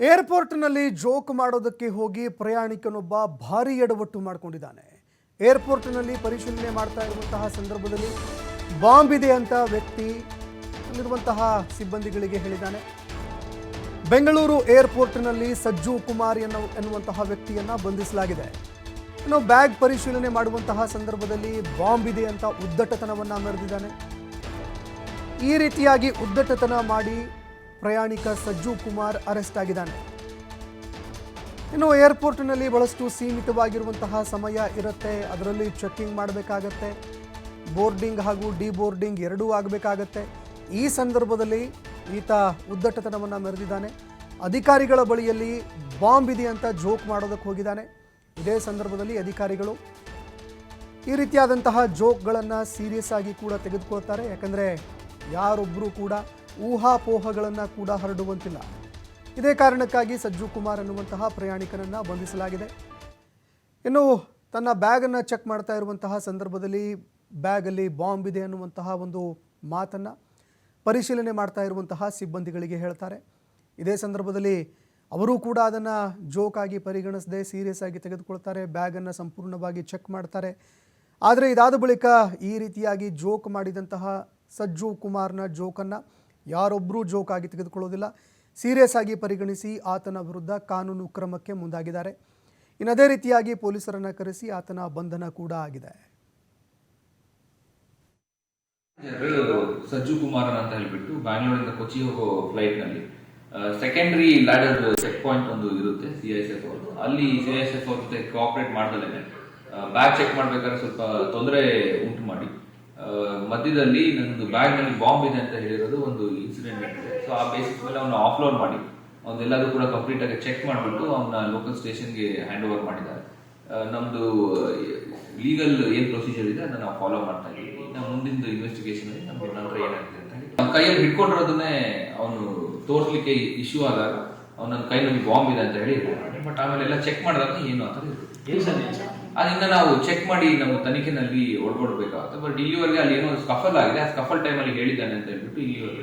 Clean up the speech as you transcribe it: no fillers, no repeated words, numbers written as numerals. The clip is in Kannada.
ಏರ್ಪೋರ್ಟ್ನಲ್ಲಿ ಜೋಕ್ ಮಾಡೋದಕ್ಕೆ ಹೋಗಿ ಪ್ರಯಾಣಿಕನೊಬ್ಬ ಭಾರೀ ಎಡವಟ್ಟು ಮಾಡಿಕೊಂಡಿದ್ದಾನೆ. ಏರ್ಪೋರ್ಟ್ನಲ್ಲಿ ಪರಿಶೀಲನೆ ಮಾಡ್ತಾ ಇರುವಂತಹ ಸಂದರ್ಭದಲ್ಲಿ ಬಾಂಬ್ ಇದೆ ಅಂತ ವ್ಯಕ್ತಿ ಅಲ್ಲಿರುವಂತಹ ಸಿಬ್ಬಂದಿಗಳಿಗೆ ಹೇಳಿದ್ದಾನೆ. ಬೆಂಗಳೂರು ಏರ್ಪೋರ್ಟ್ನಲ್ಲಿ ಸಜ್ಜು ಕುಮಾರ್ ಎನ್ನುವಂತಹ ವ್ಯಕ್ತಿಯನ್ನ ಬಂಧಿಸಲಾಗಿದೆ. ಇನ್ನು ಬ್ಯಾಗ್ ಪರಿಶೀಲನೆ ಮಾಡುವಂತಹ ಸಂದರ್ಭದಲ್ಲಿ ಬಾಂಬ್ ಇದೆ ಅಂತ ಉದ್ದಟತನವನ್ನ ಮೆರೆದಿದ್ದಾನೆ. ಈ ರೀತಿಯಾಗಿ ಉದ್ದಟತನ ಮಾಡಿ ಪ್ರಯಾಣಿಕ ಸಜ್ಜು ಕುಮಾರ್ ಅರೆಸ್ಟ್ ಆಗಿದ್ದಾನೆ. ಇನ್ನು ಏರ್ಪೋರ್ಟ್ನಲ್ಲಿ ಬಹಳಷ್ಟು ಸೀಮಿತವಾಗಿರುವಂತಹ ಸಮಯ ಇರುತ್ತೆ, ಅದರಲ್ಲಿ ಚೆಕ್ಕಿಂಗ್ ಮಾಡಬೇಕಾಗತ್ತೆ, ಬೋರ್ಡಿಂಗ್ ಹಾಗೂ ಡಿಬೋರ್ಡಿಂಗ್ ಎರಡೂ ಆಗಬೇಕಾಗತ್ತೆ. ಈ ಸಂದರ್ಭದಲ್ಲಿ ಈತ ಉದ್ದಟತನವನ್ನು ಮೆರೆದಿದ್ದಾನೆ. ಅಧಿಕಾರಿಗಳ ಬಳಿಯಲ್ಲಿ ಬಾಂಬ್ ಇದೆ ಅಂತ ಜೋಕ್ ಮಾಡೋದಕ್ಕೆ ಹೋಗಿದ್ದಾನೆ. ಇದೇ ಸಂದರ್ಭದಲ್ಲಿ ಅಧಿಕಾರಿಗಳು ಈ ರೀತಿಯಾದಂತಹ ಜೋಕ್ಗಳನ್ನು ಸೀರಿಯಸ್ ಆಗಿ ಕೂಡ ತೆಗೆದುಕೊಳ್ತಾರೆ. ಯಾಕಂದರೆ ಯಾರೊಬ್ಬರೂ ಕೂಡ ಊಹಾಪೋಹಗಳನ್ನು ಕೂಡ ಹರಡುವಂತಿಲ್ಲ. ಇದೇ ಕಾರಣಕ್ಕಾಗಿ ಸಜ್ಜು ಕುಮಾರ್ ಅನ್ನುವಂತಹ ಪ್ರಯಾಣಿಕನನ್ನು ಬಂಧಿಸಲಾಗಿದೆ. ಇನ್ನು ತನ್ನ ಬ್ಯಾಗನ್ನು ಚೆಕ್ ಮಾಡ್ತಾ ಇರುವಂತಹ ಸಂದರ್ಭದಲ್ಲಿ ಬ್ಯಾಗಲ್ಲಿ ಬಾಂಬ್ ಇದೆ ಅನ್ನುವಂತಹ ಒಂದು ಮಾತನ್ನು ಪರಿಶೀಲನೆ ಮಾಡ್ತಾ ಇರುವಂತಹ ಸಿಬ್ಬಂದಿಗಳಿಗೆ ಹೇಳ್ತಾರೆ. ಇದೇ ಸಂದರ್ಭದಲ್ಲಿ ಅವರೂ ಕೂಡ ಅದನ್ನು ಜೋಕಾಗಿ ಪರಿಗಣಿಸದೆ ಸೀರಿಯಸ್ ಆಗಿ ತೆಗೆದುಕೊಳ್ತಾರೆ. ಬ್ಯಾಗನ್ನು ಸಂಪೂರ್ಣವಾಗಿ ಚೆಕ್ ಮಾಡ್ತಾರೆ. ಆದರೆ ಇದಾದ ಬಳಿಕ ಈ ರೀತಿಯಾಗಿ ಜೋಕ್ ಮಾಡಿದಂತಹ ಸಜ್ಜು ಕುಮಾರ್ನ ಜೋಕನ್ನು ಯಾರೊಬ್ಬರೂ ಜೋಕಾಗಿ ತೆಗೆದುಕೊಳ್ಳೋದಿಲ್ಲ, ಸೀರಿಯಸ್ ಆಗಿ ಪರಿಗಣಿಸಿ ಆತನ ವಿರುದ್ಧ ಕಾನೂನು ಕ್ರಮಕ್ಕೆ ಮುಂದಾಗಿದ್ದಾರೆ. ಇನ್ನು ಅದೇ ರೀತಿಯಾಗಿ ಪೊಲೀಸರನ್ನು ಕರೆಸಿ ಆತನ ಬಂಧನ ಕೂಡ ಆಗಿದೆ. ಸಜ್ಜು ಕುಮಾರ್ ಅಂತ ಹೇಳ್ಬಿಟ್ಟು ಬ್ಯಾಂಗ್ಳೂರಿಂದ ಕೊಚ್ಚಿ ಹೋಗೋ ಫ್ಲೈಟ್ ನಲ್ಲಿ ಸೆಕೆಂಡರಿ ಲ್ಯಾಡರ್ ಚೆಕ್ ಪಾಯಿಂಟ್ ಒಂದು ಇರುತ್ತೆ CISF ಅವರು. ಅಲ್ಲಿ CISF ಅವ್ರ ಜೊತೆ ಕೋಆಪರೇಟ್ ಮಾಡ್ದಲೇನೆ ಬ್ಯಾಗ್ ಚೆಕ್ ಮಾಡ್ಬೇಕಾದ್ರೆ ಸ್ವಲ್ಪ ತೊಂದರೆ ಉಂಟು ಮಾಡಿ ಮಧ್ಯದಲ್ಲಿ ನಂದು ಬ್ಯಾಗ್ ನಲ್ಲಿ ಬಾಂಬ್ ಇದೆ ಅಂತ ಹೇಳಿರೋದು ಒಂದು ಇನ್ಸಿಡೆಂಟ್ ನಡೆದಿದೆ. ಸೊ ಆ ಬೇಸಿಸ್ ಮೇಲೆ ಅವನ್ನ ಆಫ್ಲೋಡ್ ಮಾಡಿ ಅವನ್ನೆಲ್ಲದೂ ಕೂಡ ಕಂಪ್ಲೀಟ್ ಆಗಿ ಚೆಕ್ ಮಾಡಿಬಿಟ್ಟು ಅವನ್ನ ಲೋಕಲ್ ಸ್ಟೇಷನ್ಗೆ ಹ್ಯಾಂಡ್ ಓವರ್ ಮಾಡಿದ್ದಾರೆ. ನಮ್ದು ಲೀಗಲ್ ಏನ್ ಪ್ರೊಸೀಜರ್ ಇದೆ ಅದನ್ನ ನಾವು ಫಾಲೋ ಮಾಡ್ತಾ ಇದ್ದೀವಿ. ನಾವು ಮುಂದಿನ ಇನ್ವೆಸ್ಟಿಗೇಷನ್ ನಮ್ಗೆ ನಂತರ ಏನಾಗ್ತದೆ ಅಂತ ಹೇಳಿ ಅವ್ನ ಕೈಯಲ್ಲಿ ಹಿಡ್ಕೊಂಡಿರೋದನ್ನೇ ಅವನು ತೋರಿಸ್ಲಿಕ್ಕೆ ಇಶ್ಯೂ ಆದಾಗ ಅವ್ನ ಕೈನಲ್ಲಿ ಬಾಂಬ್ ಇದೆ ಅಂತ ಹೇಳಿ ಬಟ್ ಆಮೇಲೆ ಎಲ್ಲ ಚೆಕ್ ಮಾಡಿದಾಗ ಏನು ಅಂತ ಇರುತ್ತೆ. ಅದರಿಂದ ನಾವು ಚೆಕ್ ಮಾಡಿ ನಮ್ಮ ತನಿಖೆನಲ್ಲಿ ಒಳಗೊಡ್ಬೇಕಾಗುತ್ತೆ. ಬಟ್ ಇಲ್ಲಿವರೆಗೆ ಅಲ್ಲಿ ಏನೋ ಸ್ಕಫಲ್ ಆಗಿದೆ, ಆ ಸ್ಕಫಲ್ ಟೈಮಲ್ಲಿ ಹೇಳಿದ್ದಾನೆ ಅಂತ ಹೇಳ್ಬಿಟ್ಟು ಇಲ್ಲಿವರೆಗೆ